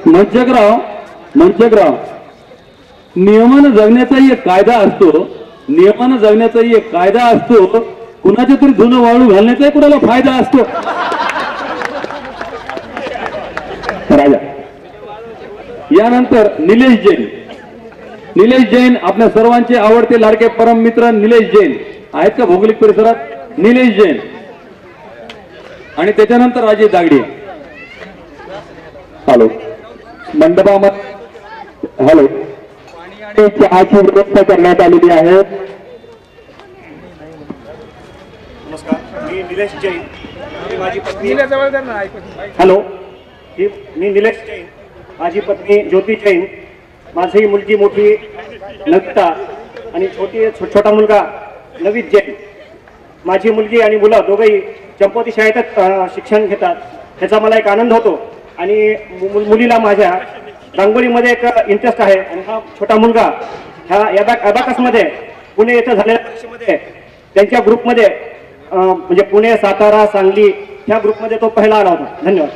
मंचकराव नियमानं जगण्याचाही एक कायदा असतो, नियमानं जगण्याचाही एक कायदा असतो, कुणाच्या तरी धुणं वाळू घालण्याचाही कुणाला फायदा असतो. राजा यानंतर निलेश जैन आपल्या सर्वांचे आवडते लाडके परम मित्र निलेश जैन आहेत का भौगोलिक परिसरात? निलेश जैन आणि त्याच्यानंतर राजेश दागडे. हॅलो मंडपामध्ये हॅलो चहाची व्यवस्था करण्यात आलेली आहे. नमस्कार, मी निलेश जैन, माझी पत्नी हॅलो मी निलेश जैन, माझी पत्नी ज्योती जैन, माझी मुलगी मोठी नविता आणि छोटा मुलगा नवीद जैन. माझी मुलगी आणि मुलं दोघंही चंपोती शाळेतच शिक्षण घेतात, त्याचा मला एक आनंद होतो. आणि मुलीला माझ्या रांगोळीमध्ये एक इंटरेस्ट आहे. आणि हा छोटा मुलगा ह्या ॲबॅकसमध्ये पुणे येथे झालेल्या परीक्षेमध्ये त्यांच्या ग्रुपमध्ये म्हणजे पुणे, सातारा, सांगली ह्या ग्रुपमध्ये तो पहिला आला होता. धन्यवाद.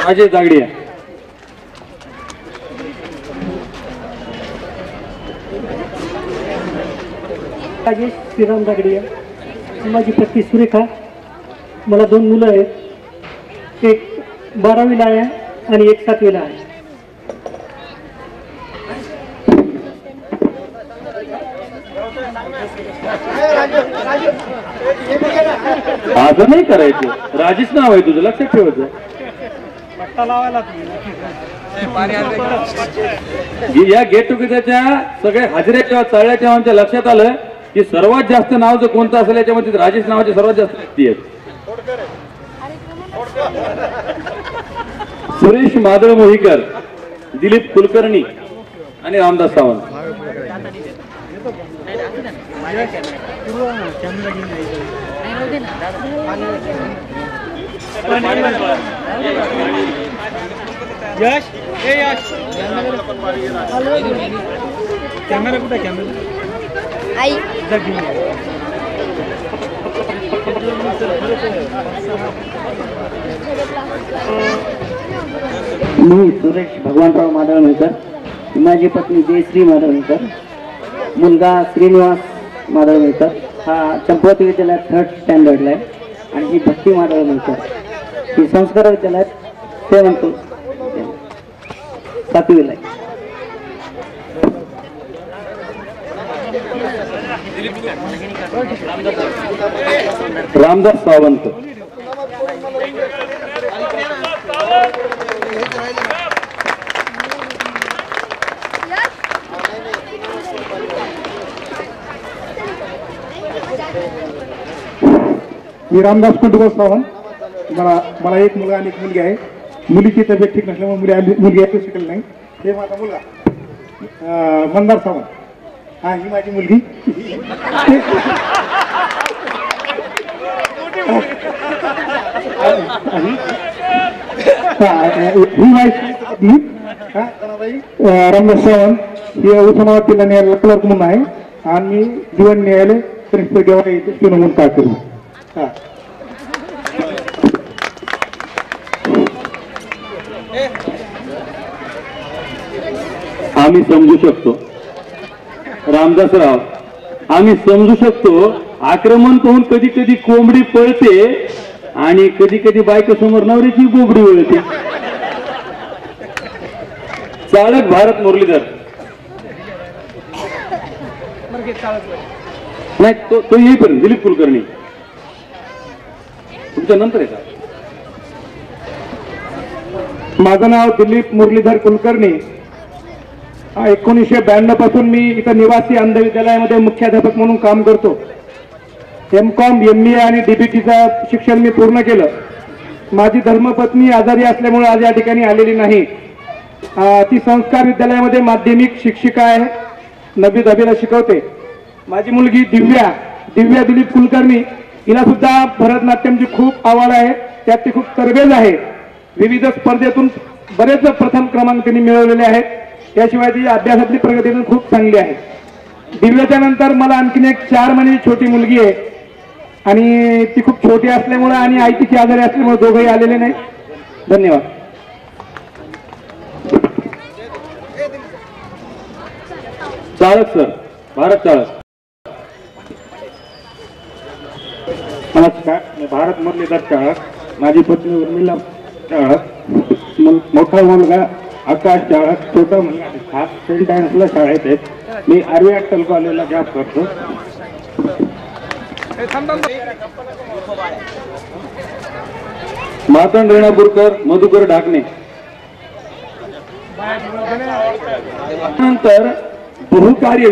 राजेश दागडे. राजेश श्रीराम दागडे, माझी पत्नी सुरेखा, मला 2 मुलं आहेत, एक 12वीला आहे आणि एक 7वीला आहे. असं नाही करायचं, राजेश नाव आहे तुझं, लक्षात ठेवायचं. या गेट टुगेदरच्या सगळे हाजऱ्या जेव्हा चालल्या तेव्हा आमच्या लक्षात आलं की सर्वात जास्त नाव जर कोणतं असेल याच्यामध्ये राजेश नावाचे सर्वात जास्त व्यक्ती आहेत. सुरेश माधव मोहीकर, दिलीप कुलकर्णी आणि रामदास सावंत. यश हे यश कॅमेरा कुठे? कॅमेरा आई मी सुरेश भगवानराव माधवणकर, माझी पत्नी जयश्री माधवणकर, मुलगा श्रीनिवास माधवणकर, हा चंपवती विद्यालयात 3rd स्टँडर्डला आहे. आणि ही भक्ती माधवणकर ही संस्कार विद्यालयात 7th 7वीला आहे. रामदास सावंत. मी रामदास कुटुंब सावंत. मला एक मुलगा आणि एक मुलगी आहे. मुलीची तब्येत ठीक नसल्यामुळे मुलगी ऐकू शकली नाही. हे माझा मुलगा मंदार सावंत. हा ही माझी मुलगी. ही माझी पत्नी रामदास सावंत. ही उस्मानाबाद जिल्हा न्यायालयाला क्लर्क म्हणून आहे आणि मी जीवन न्यायालय प्रिन्सिपल गेवारे येथे म्हणून काय करू. आम्ही समजू शकतो रामदासराव, आम्ही समजू शकतो आक्रमण करून कधी कधी कोंबडी पळते आणि कधी कधी बायको समोर नवरीची कोंबडी वळते. चालक भारत मुरलीधर नाही, तो येईपर्यंत दिलीप कुलकर्णी तुमच्या नंतर आहे का? माझं नाव दिलीप मुरलीधर कुलकर्णी. 1992 पासून मी इथं निवासी अंध विद्यालयामध्ये मुख्याध्यापक म्हणून काम करतो. MCOM, MBA आणि DBTचं शिक्षण मी पूर्ण केलं. माझी धर्मपत्नी आजारी असल्यामुळे आज या ठिकाणी आलेली नाही. ती संस्कार विद्यालयामध्ये माध्यमिक शिक्षिका आहे, 9वी 10वीला शिकवते. माझी मुलगी दिव्या दिलीप कुलकर्णी, हिला सुद्धा भरतनाट्यमची खूप आवड आहे, त्यात ती खूप तरबेज आहे. विविध स्पर्धेतून बरेच प्रथम क्रमांक त्यांनी मिळवलेले आहेत. त्याशिवाय ती अभ्यासातली प्रगती खूप चांगली आहे. दिव्याच्या नंतर मला आणखीन एक 4 महिन्याची छोटी मुलगी आहे आणि ती खूप छोटी असल्यामुळे आणि आई तिची आजारी असल्यामुळे दोघंही आलेले नाही. धन्यवाद. चाळक सर, भारत चाळक. नमस्कार, मी भारत मुरलीधर चाळक. माझी पत्नी उर्मिला चाळक, मोठा मुलगा आकाश चाळक, छोटा मुलगा हा सेंट अँड्रूजला शाळेत आहे. मी आर्वी अट्टल कॉलेजला जॉब करतो. मातंड रेणापूरकर, मधुकर ढाकणे. नंतर बहुकार्य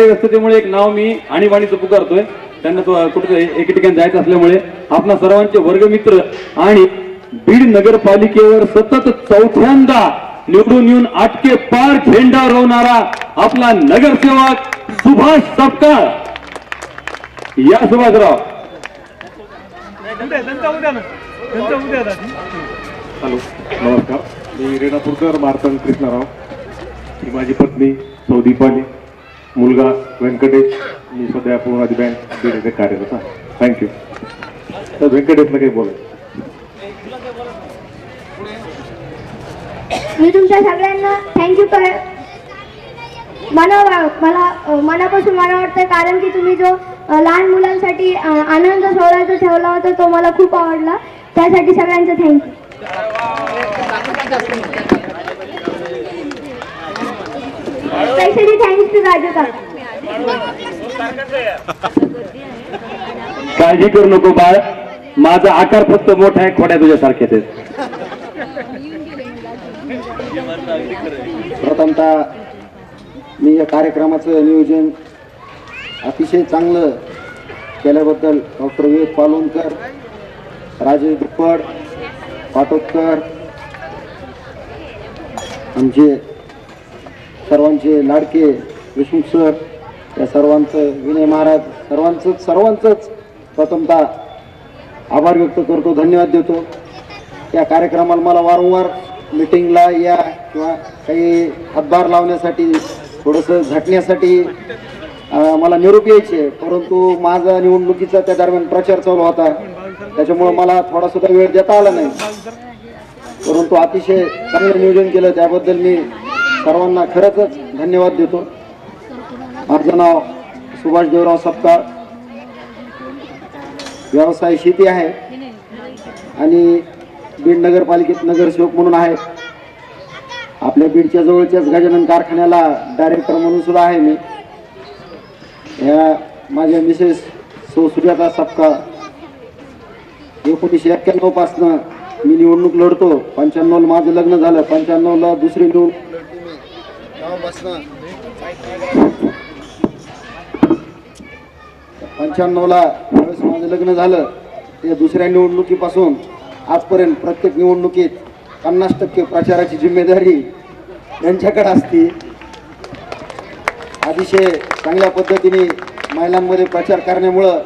व्यस्ततेमुळे एक नाव मी आणीबाणीचं पुकारतोय. त्यांना तो कुठे एके ठिकाणी जायचं असल्यामुळे आपणा सर्वांचे वर्गमित्र आणि बीड नगरपालिकेवर सतत 4थ्यांदा निवडून येऊन आटके पार झेंडा रोवणारा आपला नगरसेवक सुभाष सपकाळ. या सुभाषराव. हॅलो, नमस्कार. मी रेणापूरकर मार्तंड कृष्णराव. ही माझी पत्नी सौदीपाली, मुलगा व्यंकटेश. मी सध्या पूर्णाजी बँक बीड येथे कार्यरत आहे. थँक्यू. तर व्यंकटेशला काही बोला. मी तुमच्या सगळ्यांना थँक्यू मला मनापासून मला वाटतं, कारण की तुम्ही जो लहान मुलांसाठी आनंद सोहळ्याचा ठेवला होता तो मला खूप आवडला. त्यासाठी सगळ्यांचं thank you. Specially thanks to Raju काका. काळजी करू नको बाळ, माझा आकार फक्त मोठा आहे, खोड्या तुझ्यासारखेच आहेत. प्रथमतः मी या कार्यक्रमाचं नियोजन अतिशय चांगलं केल्याबद्दल डॉक्टर विवेक पालोनकर, राजेश दुप्पड, पाटोदकर, आमचे सर्वांचे लाडके देशमुख सर, या सर्वांचं, विनय महाराज, सर्वांचंच प्रथमतः आभार व्यक्त करतो, धन्यवाद देतो. या कार्यक्रमाला मला वारंवार मीटिंगला या किंवा काही हातभार लावण्यासाठी, थोडंसं झटण्यासाठी मला निरोप यायचे, परंतु माझा निवडणुकीचा त्या दरम्यान प्रचार चालू होता, त्याच्यामुळं मला थोडासुद्धा वेळ देता आला नाही. परंतु अतिशय चांगलं नियोजन केलं, त्याबद्दल मी सर्वांना खरंच धन्यवाद देतो. माझं नाव सुभाष देवराव सपकाळ, व्यवसाय शेती आहे आणि बीड नगरपालिकेत नगरसेवक म्हणून आहे. आपल्या बीडच्या जवळच्याच गजानन कारखान्याला डायरेक्टर म्हणून सुद्धा आहे मी. या माझ्या मिसेस सुजाता सपकाळ, 1991 पासनं मी निवडणूक लढतो. 95 माझं लग्न झालं, 95ला दुसरी निवडणूक लढली मी. तेव्हापासनं 95ला ज्यावेळेस माझं लग्न झालं, ते दुसऱ्या निवडणुकीपासून आजपर्यंत प्रत्येक निवडणुकीत 50% प्रचाराची जिम्मेदारी यांच्याकडे असते. अतिशय चांगल्या पद्धतीने महिलांमध्ये प्रचार करण्यामुळं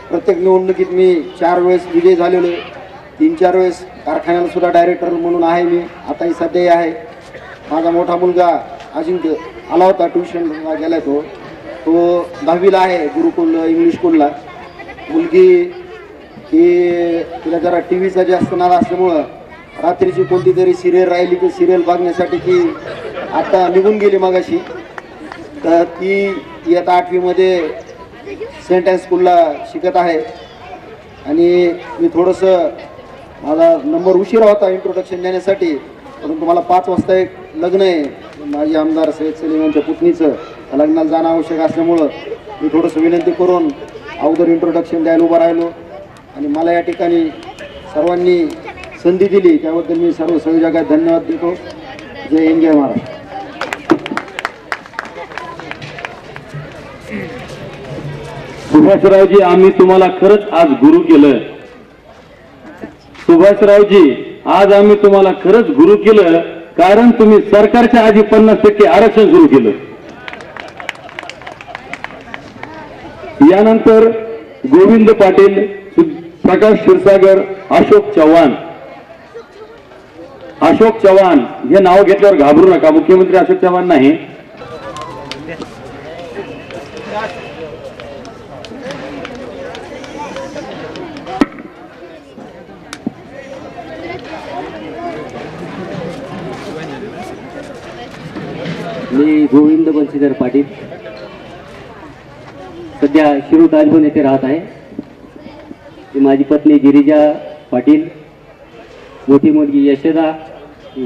प्रत्येक निवडणुकीत मी 4 वेळेस विजयी झालेलो. 3-4 वेळेस कारखान्याला सुद्धा डायरेक्टर म्हणून आहे मी, आताही सध्याही आहे. माझा मोठा मुलगा अजिंक्य आला होता, ट्युशनला गेला तो 10वीला आहे गुरुकुल इंग्लिश स्कूलला. मुलगी ही तिला जरा TV चा जास्त नाद असल्यामुळं रात्रीची कोणती तरी सिरियल राहिली की सिरियल बघण्यासाठी ती आता निघून गेली मगाशी. तर ती इयत्ता 8वीमध्ये सेंट अँड स्कूलला शिकत आहे. आणि मी थोडंसं, माझा नंबर उशिरा होता इंट्रोडक्शन देण्यासाठी, परंतु मला 5 वाजता एक लग्न आहे माझी आमदार सय्यद सलीम यांच्या पुतणीचं, लग्नाला जाणं आवश्यक असल्यामुळं मी थोडंसं विनंती करून अगोदर इंट्रोडक्शन द्यायला उभं राहिलो. आणि मला या ठिकाणी सर्वांनी संधी दिली त्याबद्दल मी सर्व संयोजकांना धन्यवाद देतो. जय हिंद, जय महाराष्ट्र. सुभाषरावजी, आम्ही तुम्हाला खरंच आज गुरु केलं. सुभाषरावजी, आज आम्ही तुम्हाला खरंच गुरु केलं, कारण तुम्ही सरकारच्या आधी 50% आरक्षण सुरू केलं. यानंतर गोविंद पाटील, प्रकाश क्षीरसागर, अशोक चव्हाण हे नाव घेतल्यावर घाबरू नका. मुख्यमंत्री अशोक चव्हाण नाही, मी गोविंद बंशीधर पाटील, सध्या शिरूर ताजभवन येथे राहत आहे. ती माझी पत्नी गिरिजा पाटील, मोठी मुलगी यशदा,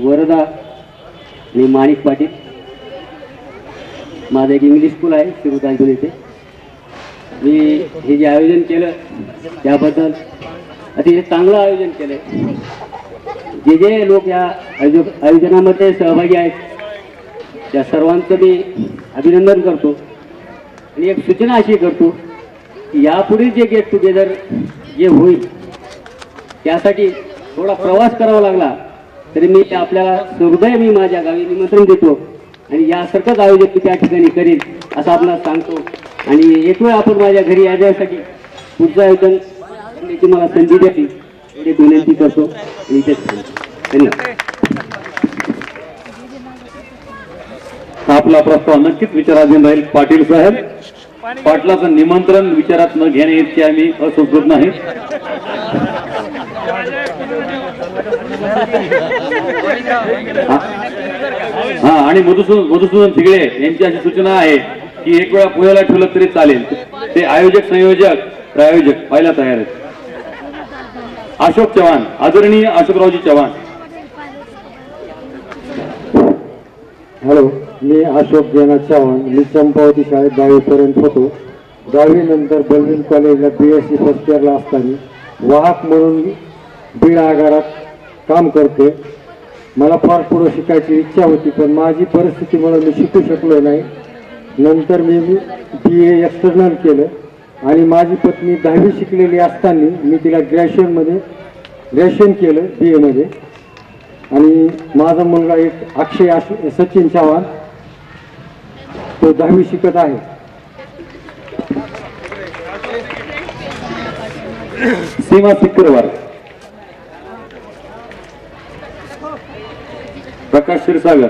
वरदा आणि माणिक पाटील. माझं एक इंग्लिश स्कूल आहे शिरूर ताजभवन येथे. मी हे जे आयोजन केलं त्याबद्दल अतिशय चांगलं आयोजन केलं. जे जे लोक या आयोजनामध्ये सहभागी आहेत त्या सर्वांचं मी अभिनंदन करतो. आणि एक सूचना अशी करतो की यापुढे जे गेट टुगेदर जे होईल त्यासाठी थोडा प्रवास करावा लागला तरी मी आपल्याला सहृदय मी माझ्या गावी निमंत्रण देतो आणि यासारखंच आयोजन मी त्या ठिकाणी करीन असं आपल्याला सांगतो. आणि एक वेळ आपण माझ्या घरी येण्यासाठी पुढचं आयोजन करण्याची मला संधी द्यावी एवढी विनंती करतो आणि इथेच धन्यवाद. आपला प्रस्ताव नक्कीच विचाराधीन राहील. पाटील साहेब, पाटलाचं निमंत्रण विचारात न घेणे इतके आम्ही असंस्कृत नाही. हा, आणि मधुसूदन थिगळे यांची अशी सूचना आहे की एक वेळा पुण्याला ठेवलं तरी चालेल. ते आयोजक संयोजक प्रायोजक पाहायला तयार आहेत. अशोक चव्हाण, आदरणीय अशोकरावजी चव्हाण. हॅलो, मी अशोक जयनाथ चव्हाण. मी चंपावती शाळेत 10वी पर्यंत होतो. 10वी नंतर बलवीन कॉलेजला BSc फर्स्ट इयरला असताना वाहक म्हणून बीड आगारात काम करते. मला फार पुढं शिकायची इच्छा होती पण माझी परिस्थितीमुळे मी शिकू शकलो नाही. नंतर मी BA एक्सटर्नल केलं आणि माझी पत्नी 10वी शिकलेली असताना मी तिला ग्रॅज्युएशन केलं BA मध्ये. आणि माझा मुलगा एक अक्षय सचिन चव्हाण, तो 10वी शिकत आहे. सीमा सिक्करवार, प्रकाश क्षीरसागर,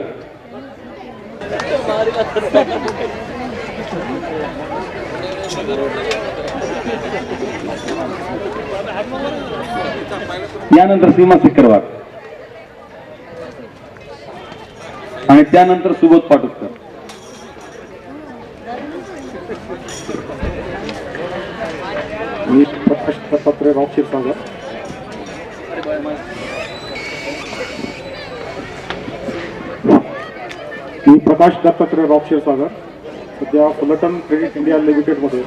यानंतर सीमा सिक्करवार आणि त्यानंतर सुबोध पाटोदकर. मी प्रकाश दत्तात्रय क्षीरसागर. सध्या फुलटन क्रेडिट इंडिया लिमिटेडमध्ये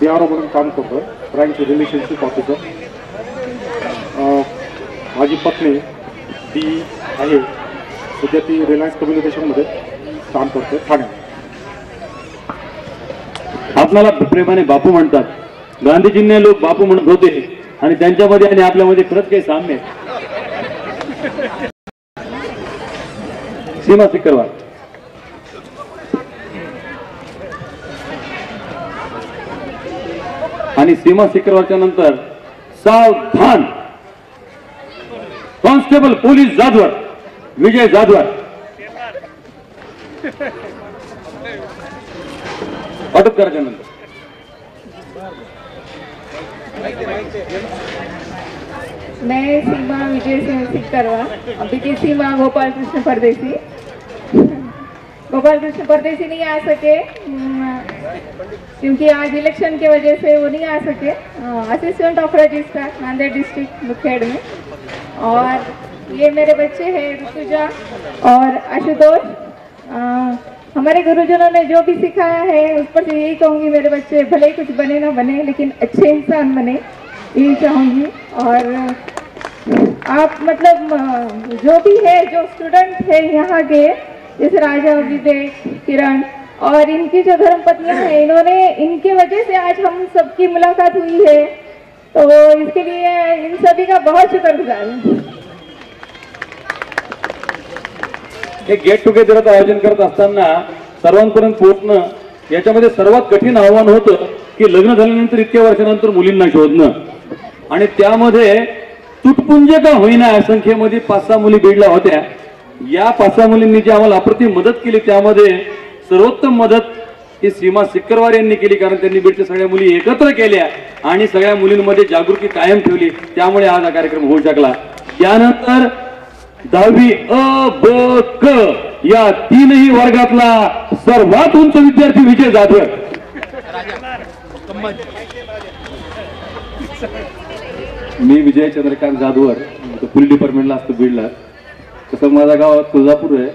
BRO म्हणून काम करतो, ब्रँच रिलेशनशिप ऑफिसर. माझी पत्नी ती आहे, सध्या ती रिलायन्स कम्युनिकेशनमध्ये काम करते ठाण्यात. आपल्याला प्रेमाने बापू म्हणतात. गांधीजींना लोक बापू म्हणत होते आणि त्यांच्यामध्ये आणि आपल्यामध्ये खरंच काही साम्य आहे. सीमा सिक्करवार, आणि सीमा सिक्करवारच्या नंतर सावधान कॉन्स्टेबल पोलीस जाधवर विजय जाधवर. पाटोदकरांच्या नंतर मैं सीमा विजय सिंह सिक्करवार, अभी की सीमा गोपाल कृष्ण परदेसी. गोपाल कृष्ण परदेसी नहीं आ सके क्योंकि आज इलेक्शन की वजह से वो नहीं आ सके. Assistant of registrar Nanded district Mukhed में. और ये मेरे बच्चे हैं ऋतुजा और आशुतोष. हमारे गुरुजनों ने जो भी सिखाया है उस पर से यही कहूँगी, मेरे बच्चे भले ही कुछ बने ना बने लेकिन अच्छे इंसान बने, यही चाहूँगी. और आप मतलब जो भी है, जो स्टूडेंट है यहाँ के, जैसे राजा, विवेक, किरण और इनकी जो धर्मपत्नियाँ हैं, इन्होंने, इनके वजह से आज हम सबकी मुलाकात हुई है, तो इसके लिए इन सभी का बहुत शुक्रगुजार हूँ. हे गेट टुगेदरचं आयोजन करत असताना सर्वांपर्यंत पोहोचणं याच्यामध्ये सर्वात कठीण आव्हान होतं की लग्न झाल्यानंतर इतक्या वर्षानंतर मुलींना शोधणं. आणि त्यामध्ये तुटपुंज का होईना संख्येमध्ये 5-6 मुली बीडला होत्या. या 5-6 मुलींनी जी आम्हाला अप्रतिम मदत केली त्यामध्ये सर्वोत्तम मदत ही सीमा सिक्करवार यांनी केली, कारण त्यांनी बीडच्या सगळ्या मुली एकत्र केल्या आणि सगळ्या मुलींमध्ये जागृती कायम ठेवली, त्यामुळे आज हा कार्यक्रम होऊ शकला. त्यानंतर 10वी अ ब क या तीनही वर्गातला सर्वात उंच विद्यार्थी विजय जाधव. मी विजय चंद्रकांत जाधवर, पोलीस डिपार्टमेंटला असतो बीडला. तसं माझा गाव तुळजापूर आहे,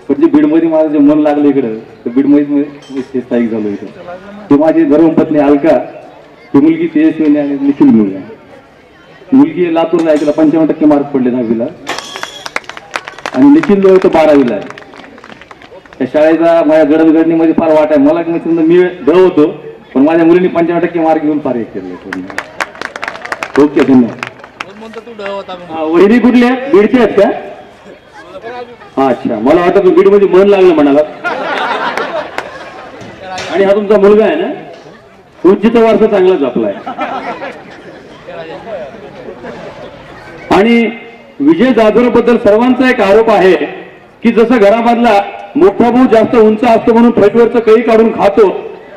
पण जे बीडमध्ये माझं जे मन लागलं इकडं, तर बीडमध्ये स्थायिक झालो इथं. ते माझी धर्मपत्नी अलका, ती मुलगी तेजस्विनी आणि निखिल मुलगा. मुलगी लातूरला आहे, तिला 95% मार्क पडले 10वीला, आणि निखिल जो तो 12वीला आहे. त्या शाळेचा माझ्या गडबडणीमध्ये फार वाट आहे. मला मी ड होतो, पण माझ्या मुलींनी 95% मार्क घेऊन फार एक केले. ओके, धन्यवाद. वहिनी कुठल्या बीडच्या आहेत का? अच्छा, मला वाटतं बीड मध्ये मन लागलं म्हणाला. आणि हा तुमचा मुलगा आहे ना, उंचीचा वारसा चांगला जपलाय. आणि विजय जाधव बद्दल सर्वांचा एक आरोप आहे की जसं घरामधला मोठा भाऊ जास्त उंच असतो म्हणून फळीवरचं काही काढून खातो,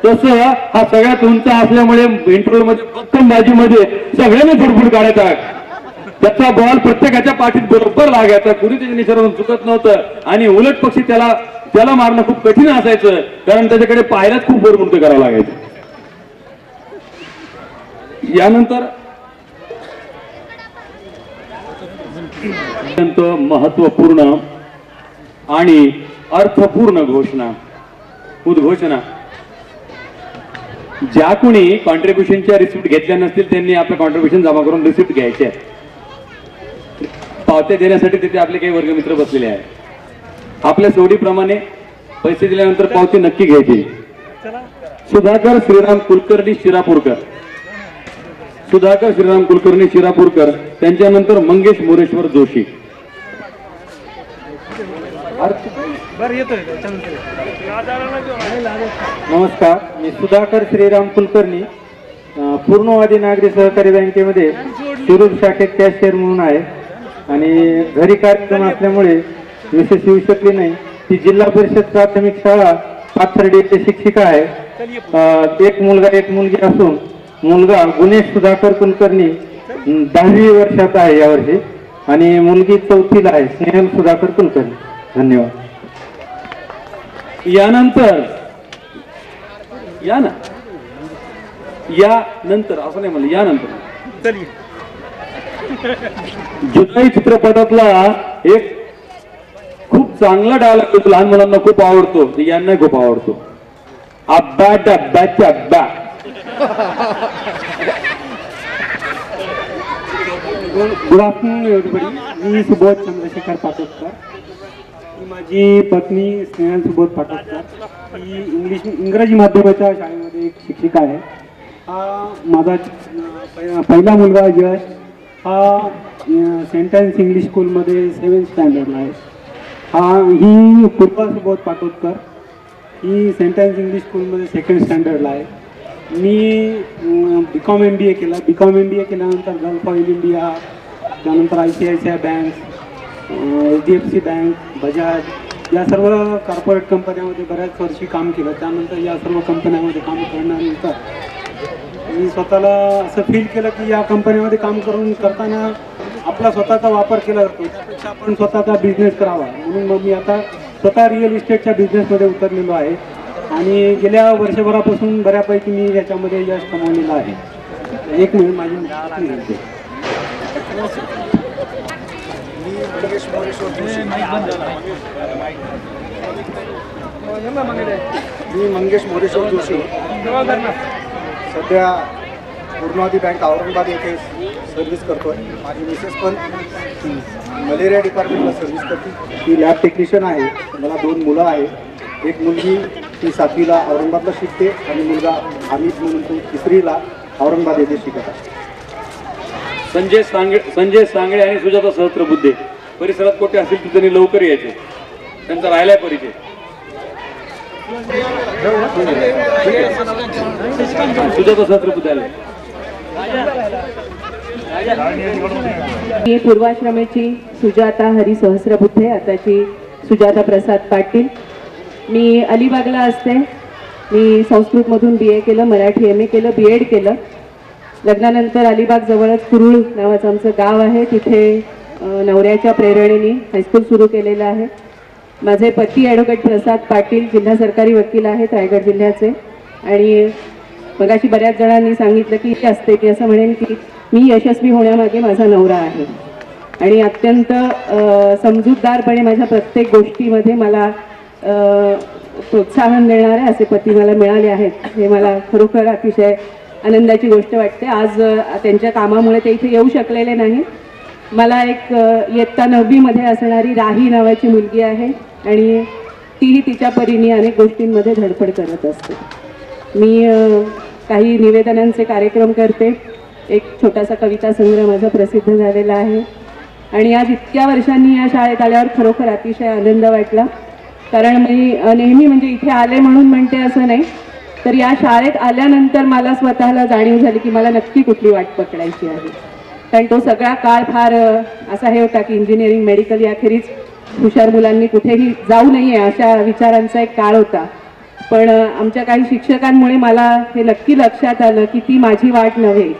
तसं हा सगळ्यात उंच असल्यामुळे इंटरव्ह्यू मध्ये पक्कम बाजीमध्ये सगळ्यांनी फुडफुड काढायचा. त्याचा बॉल प्रत्येकाच्या पाठीत बरोबर लागायचा, कुणी त्याच्या निसर्गातून चुकत नव्हतं. आणि उलट पक्षी त्याला मारणं खूप कठीण असायचं, कारण त्याच्याकडे पायऱ्याच खूप वर उंच करावं लागायचं. यानंतर अत्यंत महत्वपूर्ण आणि अर्थपूर्ण उद्घोषणा. ज्या कोणी कॉन्ट्रीब्युशनच्या रिसिप्ट घेतल्या नसतील त्यांनी आपलं कॉन्ट्रीब्युशन जमा करून रिसिप्ट घ्यायचे. पावत्या देण्यासाठी तिथे आपले काही वर्गमित्र बसलेले आहेत. आपल्या सोडीप्रमाणे पैसे दिल्यानंतर पावती नक्की घ्यायची. सुधाकर श्रीराम कुलकर्णी शिरापूरकर, त्यांच्यानंतर मंगेश मोरेश्वर जोशी. नमस्कार, मी सुधाकर श्रीराम कुलकर्णी, पूर्णवादी नागरी सहकारी बँकेमध्ये शिरूर शाखेत कॅशियर म्हणून आहे. आणि घरी कार्यक्रम असल्यामुळे विशेष येऊ शकली नाही. ती जिल्हा परिषद प्राथमिक शाळा पाथर्डी येथे शिक्षिका आहे. एक मुलगा एक मुलगी असून मुलगा गुणेश सुधाकर कुलकर्णी 10वी वर्षात आहे यावर्षी, आणि मुलगी 4थीला आहे स्नेहल सुधाकर कुलकर्णी. धन्यवाद. यानंतर असं नाही म्हणलं, यानंतर जुदाई चित्रपटातला एक खूप चांगला डायलॉग लहान मुलांना खूप आवडतो, यांना खूप आवडतो. अब्बा डब्बाच्या अब्बा. Good afternoon everybody. मी सुबोध चंद्रशेखर पाटोदकर. ही माझी पत्नी स्नेहल सुबोध पाटोदकर. ही इंग्रजी माध्यमाच्या शाळेमध्ये एक शिक्षिका आहे. हा माझा पहिला मुलगा यश, हा सेंटेन्स इंग्लिश स्कूलमध्ये 7th स्टँडर्डला आहे. ही पूर्वा सुबोध पाटोदकर, ही सेंटेन्स इंग्लिश स्कूलमध्ये 2nd स्टँडर्डला आहे. मी BCom MBA केला. BCom MBA केल्यानंतर गल्फ ऑइल इंडिया, त्यानंतर ICICI bank, HDFC bank, Bajaj या सर्व कॉर्पोरेट कंपन्यामध्ये बऱ्याच वर्षी काम केलं. त्यानंतर या सर्व कंपन्यामध्ये काम करण्यानंतर मी स्वतःला असं फील केलं की या कंपन्यामध्ये काम करताना आपला स्वतःचा वापर केला जातो, त्यापेक्षा आपण स्वतःचा बिझनेस करावा. म्हणून मग मी आता स्वतः रिअल इस्टेटच्या बिझनेसमध्ये उतरलेलो आहे. आणि गेल्या वर्षभरापासून बऱ्यापैकी मी याच्यामध्ये यश कमावलेलं आहे. एक मिनिट, माझी मी मंगेश मोरेश्वर जोशी, सध्या पूर्णवादी बँक औरंगाबाद येथे सर्व्हिस करतोय. माझी मिसेस पण मलेरिया डिपार्टमेंटला सर्व्हिस करते. ती लॅब टेक्निशियन आहे. मला 2 मुलं आहेत. एक मुलगी ती 7वीला औरंगाबादला शिकते, आणि मुलगा अमित म्हणून तो 3रीला औरंगाबाद येथे शिकत आहे. संजय सांगळे आणि सुजाता सहस्त्रबुद्धे परिसरात कोठे असतील तर त्यांनी लवकर यायचे, त्यांचा राहिलाय परिचय. सुजाता सहस्त्रबुद्धे आले. मी पूर्वाश्रमेची सुजाता हरी सहस्रबुद्धे, आताची सुजाता प्रसाद पाटील. मी अलिबागला असते. मी संस्कृतमधून BA केलं, मराठी MA केलं, BEd केलं. लग्नानंतर अलिबाग जवळच कुरुळ नावाचं आमचं गाव आहे, तिथे नवऱ्याच्या प्रेरणेने हायस्कूल सुरू केलेलं आहे. माझे पती ॲडव्होकेट प्रसाद पाटील जिल्हा सरकारी वकील आहेत रायगड जिल्ह्याचे. आणि मगाशी बऱ्याच जणांनी सांगितलं की असते की असं म्हणेन की मी यशस्वी होण्यामागे माझा नवरा आहे आणि अत्यंत समजूतदारपणे माझ्या प्रत्येक गोष्टीमध्ये मला प्रोत्साहन देणारे असे पती मला मिळाले आहेत. हे मला खरोखर अतिशय आनंदाची गोष्ट वाटते. आज त्यांच्या कामामुळे ते इथे येऊ शकलेले नाही. मला एक इयत्ता 9वीमध्ये असणारी राही नावाची मुलगी आहे आणि तीही तिच्या परीने अनेक गोष्टींमध्ये धडपड करत असते. मी काही निवेदनांचे कार्यक्रम करते. एक छोटासा कविता संग्रह माझा प्रसिद्ध झालेला आहे आणि आज इतक्या वर्षांनी या शाळेत आल्यावर खरोखर अतिशय आनंद वाटला. कारण मी नेहमी म्हणजे इथे आले म्हणून म्हणते असं नाही, तर या शाळेत आल्यानंतर मला स्वतःला जाणीव झाली की मला नक्की कुठली वाट पकडायची आहे. कारण तो सगळा काळ फार असा हे होता की इंजिनिअरिंग मेडिकल याखेरीज हुशार मुलांनी कुठेही जाऊ नये अशा विचारांचा एक काळ होता. पण आमच्या काही शिक्षकांमुळे मला हे नक्की लक्षात आलं की ती माझी वाट नव्हे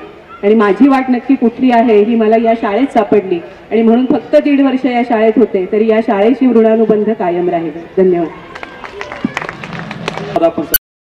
आणि माझी वाट नक्की कुठली आहे ही मला या शाळेत सापडली आणि म्हणून फक्त 1.5 वर्ष या शाळेत होते तरी या शाळेशी ऋणानुबंध कायम राहिले. धन्यवाद.